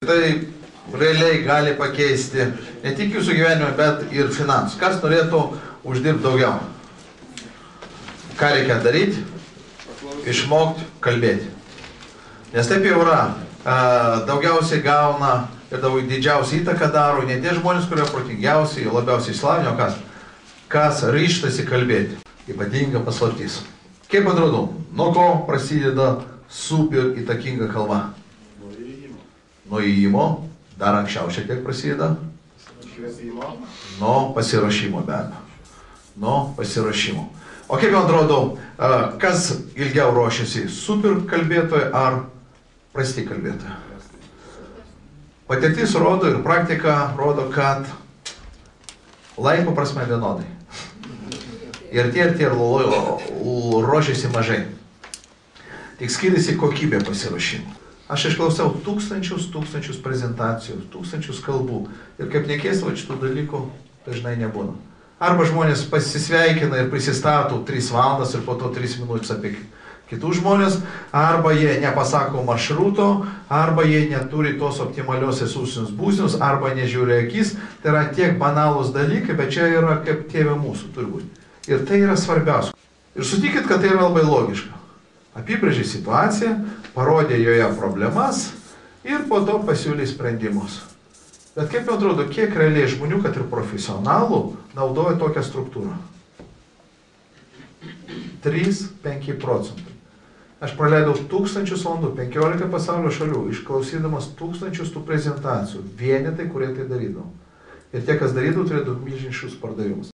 Tai realiai gali pakeisti ne tik jūsų gyvenimą, bet ir finansus. Kas norėtų uždirbti daugiau? Ką reikia daryti? Išmokti kalbėti. Nes taip jau yra. Daugiausiai gauna ir didžiausią įtaką daro ne tie žmonės, kurie protingiausiai, labiausiai išsilavinę, o kas? Kas ryžtasi kalbėti. Ypatinga paslaptis. Kaip atrodo, nuo ko prasideda super įtakinga kalba? Nuo įėjimo, dar anksčiau šiek tiek prasideda. Nuo pasiruošimo be abejo. Nuo pasiruošimo. O kaip man atrodo, kas ilgiau ruošiasi, super kalbėtojai ar prasti kalbėtojai? Patirtis rodo ir praktika rodo, kad laiko prasme vienodai. Ir tie ruošiasi mažai. Tik skiriasi kokybė pasiruošimo. Aš išklausiau tūkstančius prezentacijų, tūkstančius kalbų. Ir kaip nekeista, šitų dalykų dažnai nebūna. Arba žmonės pasisveikina ir prisistato 3 valandas ir po to 3 minutės apie kitus žmonės, arba jie nepasako maršruto, arba jie neturi tos optimalios esusinės būsenos, arba nežiūri akis. Tai yra tiek banalūs dalykai, bet čia yra kaip tėvė mūsų turbūt. Ir tai yra svarbiausia. Ir sutikit, kad tai yra labai logiška. Apibrėžė situaciją, parodė joje problemas ir po to pasiūlė sprendimus. Bet kaip jau atrodo, kiek realiai žmonių, kad ir profesionalų, naudoja tokią struktūrą? 3–5%. Aš praleidau 1000 valandų, 15 pasaulio šalių, išklausydamas 1000 tų prezentacijų, vienetai, kurie tai darydavo. Ir tie, kas darydavo, turėdavo milžiniškus pardavimus.